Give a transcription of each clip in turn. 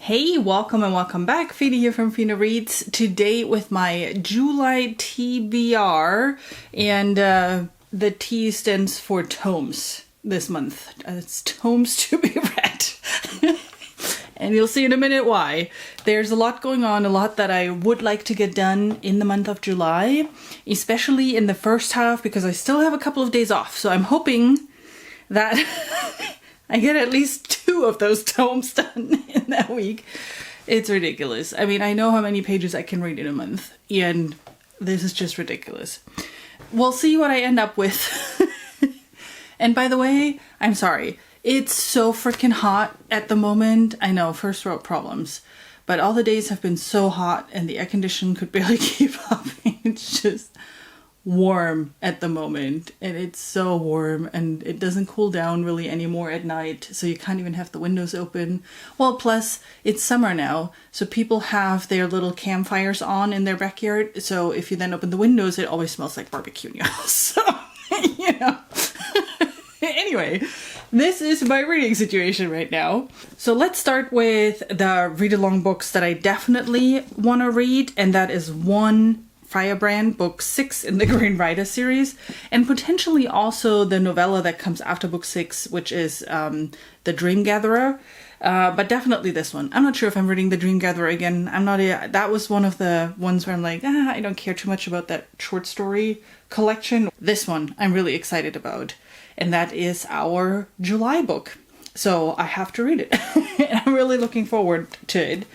Hey, welcome and welcome back. Fina here from Fina Reads. Today with my July TBR, and the T stands for tomes this month. It's tomes to be read. And you'll see in a minute why. There's a lot going on, a lot that I would like to get done in the month of July, especially in the first half because I still have a couple of days off. So I'm hoping that I get at least 2 of those tomes done in that week. It's ridiculous. I mean, I know how many pages I can read in a month, and this is just ridiculous. We'll see what I end up with. And by the way, I'm sorry. It's so freaking hot at the moment. I know, first world problems. But all the days have been so hot and the air condition could barely keep up. It's just warm at the moment, and it's so warm, and it doesn't cool down really anymore at night, so you can't even have the windows open. Well, plus it's summer now, so people have their little campfires on in their backyard, so if you then open the windows, it always smells like barbecue in your house. So, you know. Anyway, this is my reading situation right now. So let's start with the read-along books that I definitely want to read, and that is 1, Firebrand, book 6 in the Green Rider series, and potentially also the novella that comes after book 6, which is The Dream Gatherer, but definitely this one. I'm not sure if I'm reading The Dream Gatherer again. That was one of the ones where I'm like, I don't care too much about that short story collection. This one I'm really excited about, and that is our July book. So I have to read it. And I'm really looking forward to it.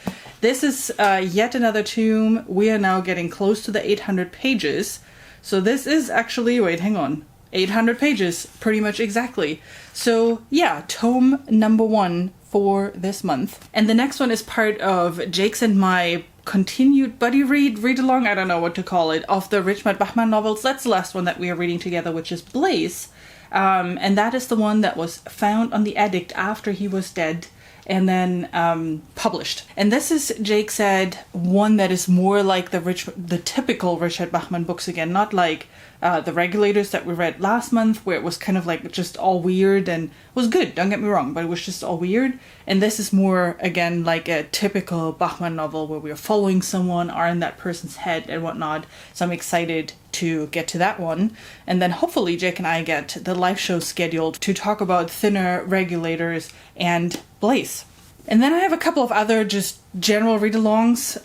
This is yet another tome. We are now getting close to the 800 pages. So this is actually, 800 pages, pretty much exactly. So yeah, tome number 1 for this month. And the next one is part of Jake's and my continued buddy read along, I don't know what to call it, of the Richard Bachman novels. That's the last one that we are reading together, which is Blaze. And that is the one that was found on the attic after he was dead, and then published. And this is, Jake said, one that is more like the typical Richard Bachman books again, not like The Regulators that we read last month, where it was kind of like just all weird, and was good, don't get me wrong, but it was just all weird. And this is more, again, like a typical Bachman novel where we are following someone, are in that person's head and whatnot. So I'm excited to get to that one. And then hopefully Jake and I get the live show scheduled to talk about Thinner, Regulators, and Blaze. And then I have a couple of other just general read-alongs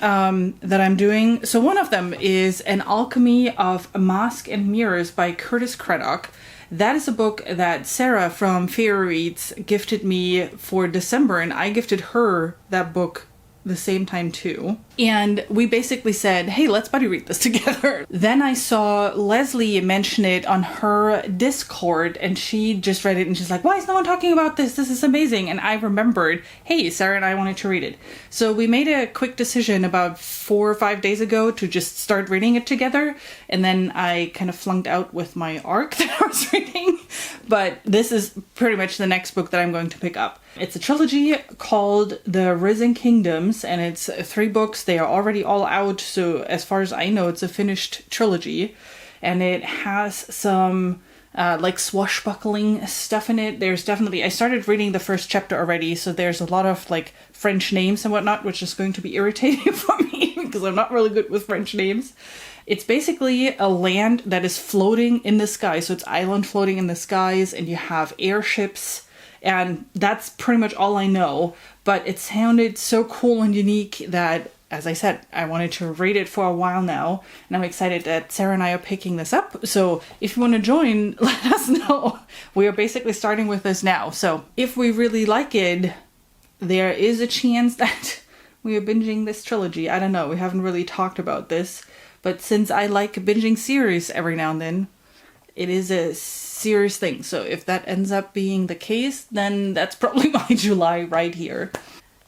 that I'm doing. So one of them is An Alchemy of Masques and Mirrors by Curtis Craddock. That is a book that Sarah from Fina Reads gifted me for December, and I gifted her that book the same time too. And we basically said, hey, let's buddy read this together. Then I saw Leslie mention it on her Discord, and she just read it and she's like, why is no one talking about this? This is amazing. And I remembered, hey, Sarah and I wanted to read it. So we made a quick decision about 4 or 5 days ago to just start reading it together. And then I kind of flunked out with my arc that I was reading. But this is pretty much the next book that I'm going to pick up. It's a trilogy called The Risen Kingdoms, and it's 3 books. They are already all out, so as far as I know, it's a finished trilogy. And it has some like swashbuckling stuff in it. There's definitely, I started reading the first chapter already, so there's a lot of like French names and whatnot, which is going to be irritating for me because I'm not really good with French names. It's basically a land that is floating in the sky. So it's island floating in the skies, and you have airships. And that's pretty much all I know, but it sounded so cool and unique that, as I said, I wanted to read it for a while now, and I'm excited that Sarah and I are picking this up. So if you want to join, let us know. We are basically starting with this now. So if we really like it, there is a chance that we are binging this trilogy. I don't know, we haven't really talked about this, but since I like binging series every now and then, it is a serious thing. So if that ends up being the case, then that's probably my July right here.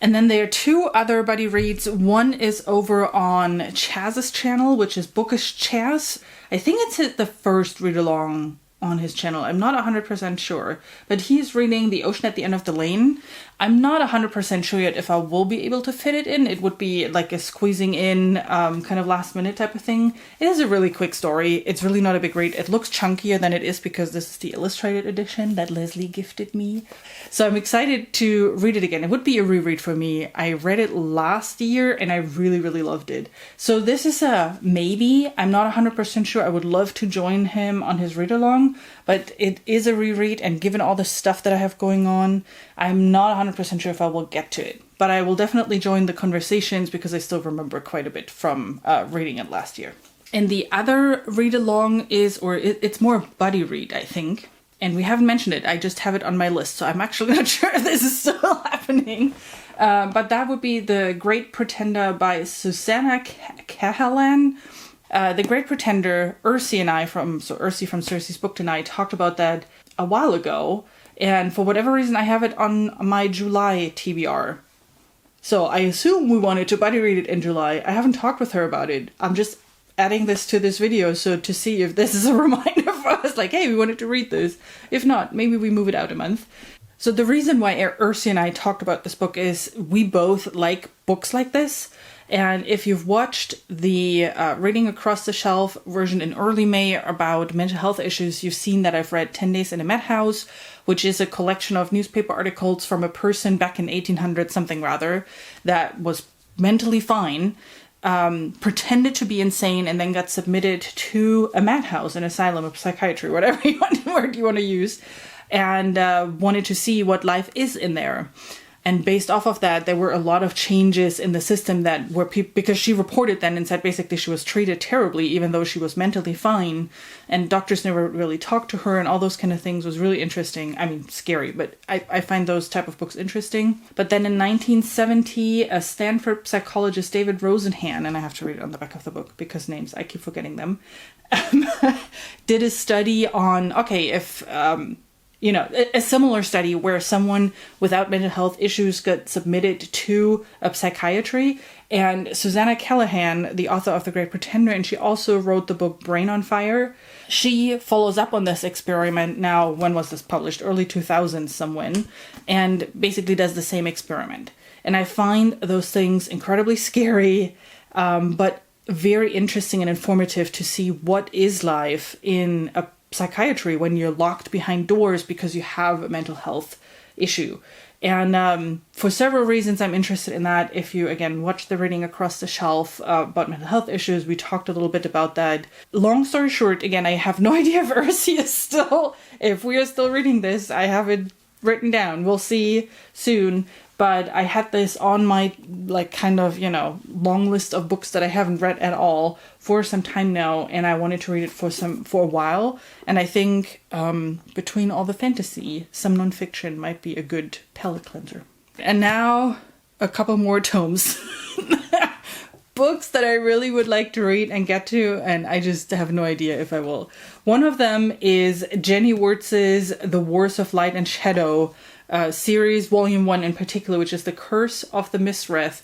And then there are 2 other buddy reads. One is over on Chaz's channel, which is Bookish Chaz. I think it's the first read along on his channel. I'm not 100% sure, but he's reading The Ocean at the End of the Lane. I'm not 100% sure yet if I will be able to fit it in. It would be like a squeezing in kind of last minute type of thing. It is a really quick story. It's really not a big read. It looks chunkier than it is because this is the illustrated edition that Leslie gifted me. So I'm excited to read it again. It would be a reread for me. I read it last year and I really, really loved it. So this is a maybe. I'm not 100% sure. I would love to join him on his read along, but it is a reread, and given all the stuff that I have going on, I'm not 100% sure if I will get to it. But I will definitely join the conversations because I still remember quite a bit from reading it last year. And the other read along is, or it's more buddy read, I think. And we haven't mentioned it. I just have it on my list, so I'm actually not sure if this is still happening. But that would be The Great Pretender by Susanna Cahalan. The Great Pretender, Ursi and I Ursi from Circe's Book Tonight talked about that a while ago. And for whatever reason, I have it on my July TBR. So I assume we wanted to buddy read it in July. I haven't talked with her about it. I'm just adding this to this video so to see if this is a reminder for us, like, hey, we wanted to read this. If not, maybe we move it out a month. So the reason why Ursi and I talked about this book is we both like books like this. And if you've watched the Reading Across the Shelf version in early May about mental health issues, you've seen that I've read 10 Days in a Madhouse, which is a collection of newspaper articles from a person back in 1800 something rather that was mentally fine, pretended to be insane, and then got submitted to a madhouse, an asylum of psychiatry, whatever word you want to use, and wanted to see what life is in there. And based off of that, there were a lot of changes in the system that were because she reported then and said basically she was treated terribly, even though she was mentally fine. And doctors never really talked to her and all those kind of things was really interesting. I mean, scary, but I find those type of books interesting. But then in 1970, a Stanford psychologist, David Rosenhan, and I have to read it on the back of the book because names, I keep forgetting them, did a study on, okay, if... a similar study where someone without mental health issues got submitted to a psychiatry. And Susanna Callahan, the author of The Great Pretender, and she also wrote the book Brain on Fire, she follows up on this experiment now. When was this published? Early 2000s, somewhen, and basically does the same experiment. And I find those things incredibly scary, but very interesting and informative to see what is life in a psychiatry when you're locked behind doors because you have a mental health issue. And for several reasons, I'm interested in that. If you, again, watch the Reading Across the Shelf about mental health issues, we talked a little bit about that. Long story short, again, I have no idea if Ursi is still, if we are still reading this. I have it written down. We'll see soon. But I had this on my, long list of books that I haven't read at all for some time now, and I wanted to read it for a while. And I think between all the fantasy, some nonfiction might be a good palate cleanser. And now, a couple more tomes. Books that I really would like to read and get to, and I just have no idea if I will. One of them is Jenny Wirtz's The Wars of Light and Shadow series, volume 1 in particular, which is The Curse of the Mistwrath.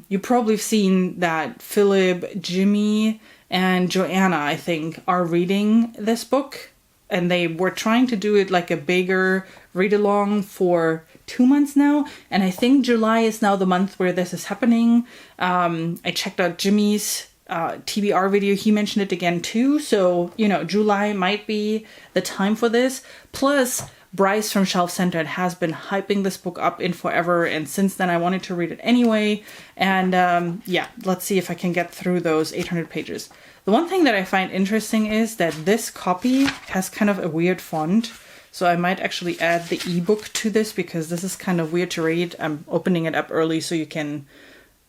You probably have seen that Philip, Jimmy, and Joanna, I think, are reading this book. And they were trying to do it like a bigger read-along for 2 months now. And I think July is now the month where this is happening. I checked out Jimmy's TBR video. He mentioned it again too. So, July might be the time for this. Plus, Bryce from Shelf Centered has been hyping this book up in forever, and since then I wanted to read it anyway. And let's see if I can get through those 800 pages. The one thing that I find interesting is that this copy has kind of a weird font, so I might actually add the ebook to this because this is kind of weird to read. I'm opening it up early so you can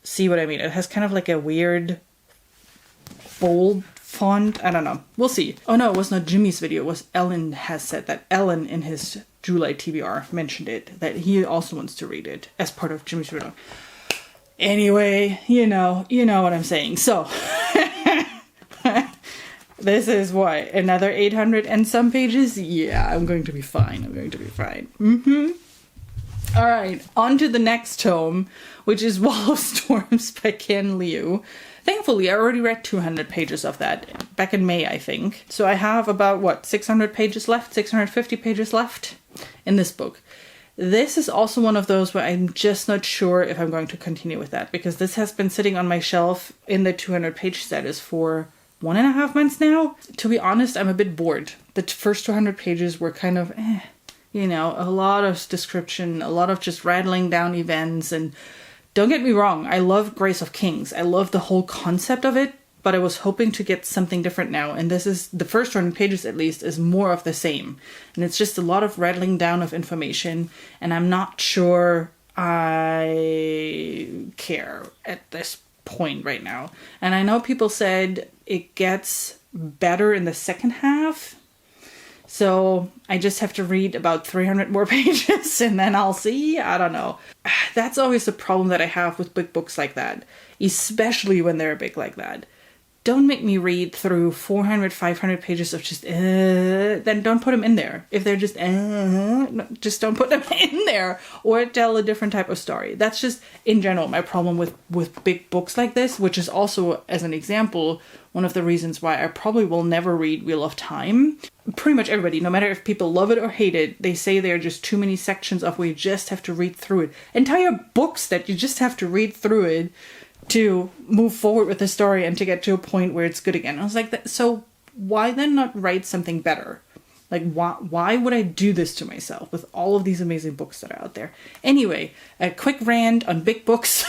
see what I mean. It has kind of like a weird bold font. I don't know. We'll see. Oh no, it was not Jimmy's video. It was Ellen has said that. Ellen in his July TBR mentioned it, that he also wants to read it as part of Jimmy's video. Anyway, you know what I'm saying. So, this is what? Another 800 and some pages? Yeah, I'm going to be fine. All right, on to the next tome, which is Wall of Storms by Ken Liu. Thankfully, I already read 200 pages of that back in May, I think. So I have about, 600 pages left, 650 pages left in this book. This is also one of those where I'm just not sure if I'm going to continue with that, because this has been sitting on my shelf in the 200-page status for 1.5 months now. To be honest, I'm a bit bored. The first 200 pages were kind of, you know, a lot of description, a lot of just rattling down events. And don't get me wrong, I love Grace of Kings. I love the whole concept of it, but I was hoping to get something different now. And this is, the first 200 pages at least, is more of the same. And it's just a lot of rattling down of information. And I'm not sure I care at this point right now. And I know people said it gets better in the second half. So I just have to read about 300 more pages and then I'll see. I don't know. That's always the problem that I have with big books like that, especially when they're big like that. Don't make me read through 400, 500 pages of just, then don't put them in there. If they're just, just don't put them in there, or tell a different type of story. That's just, in general, my problem with big books like this, which is also, as an example, one of the reasons why I probably will never read Wheel of Time. Pretty much everybody, no matter if people love it or hate it, they say there are just too many sections of where you just have to read through it. Entire books that you just have to read through it to move forward with the story and to get to a point where it's good again. I was like, so why then not write something better? Like, why would I do this to myself with all of these amazing books that are out there? Anyway, a quick rant on big books.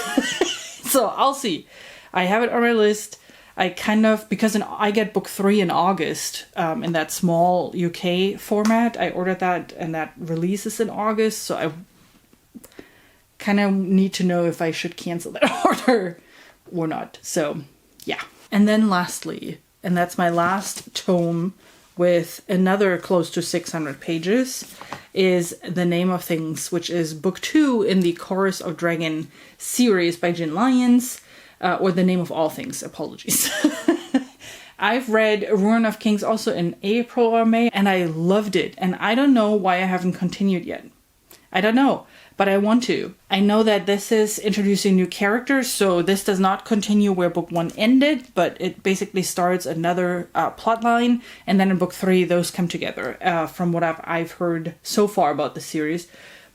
So I'll see. I have it on my list. I kind of, because I get book 3 in August, in that small UK format. I ordered that and that releases in August. So I kind of need to know if I should cancel that order or not. So yeah. And then lastly, and that's my last tome with another close to 600 pages, is The Name of Things, which is book 2 in the Chorus of Dragon series by Jin Lyons, or The Name of All Things, apologies. I've read Ruin of Kings also in April or May, and I loved it. And I don't know why I haven't continued yet. I don't know, but I want to. I know that this is introducing new characters, so this does not continue where book 1 ended, but it basically starts another plot line, and then in book 3 those come together, from what I've heard so far about the series.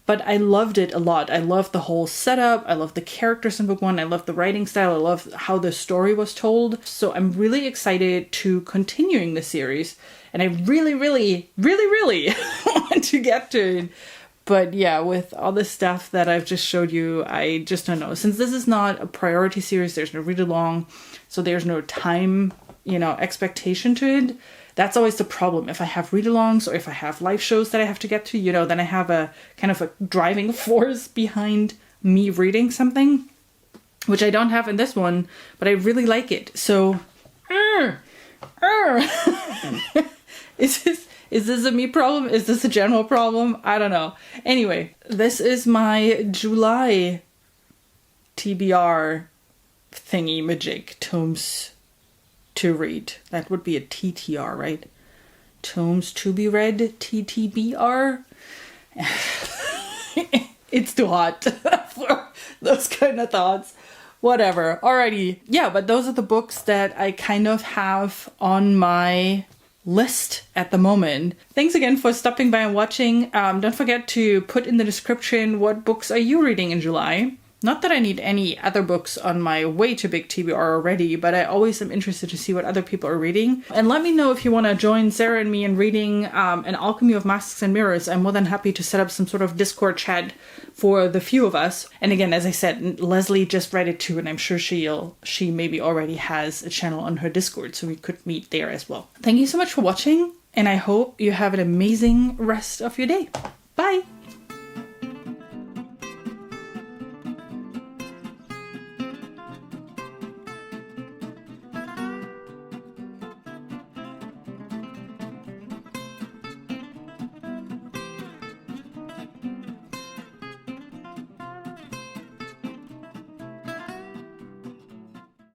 But I loved it a lot. I loved the whole setup. I loved the characters in book 1. I loved the writing style. I loved how the story was told. So I'm really excited to continuing the series, and I really, really, really, really want to get to it. But yeah, with all the stuff that I've just showed you, I just don't know. Since this is not a priority series, there's no read along, so there's no time, expectation to it. That's always the problem. If I have read-alongs or if I have live shows that I have to get to, then I have a kind of a driving force behind me reading something, which I don't have in this one, but I really like it. So, Is this a me problem? Is this a general problem? I don't know. Anyway, this is my July TBR thingy-majig, tomes to read. That would be a TTR, right? Tomes to be read, TTBR. It's too hot for those kind of thoughts. Whatever. Alrighty. Yeah, but those are the books that I kind of have on my list at the moment. Thanks again for stopping by and watching. Don't forget to put in the description what books are you reading in July. Not that I need any other books on my way to big TBR already, but I always am interested to see what other people are reading. And let me know if you want to join Sarah and me in reading an Alchemy of Masques and Mirrors. I'm more than happy to set up some sort of Discord chat for the few of us. And again, as I said, Leslie just read it too, and I'm sure she maybe already has a channel on her Discord, so we could meet there as well. Thank you so much for watching, and I hope you have an amazing rest of your day. Bye!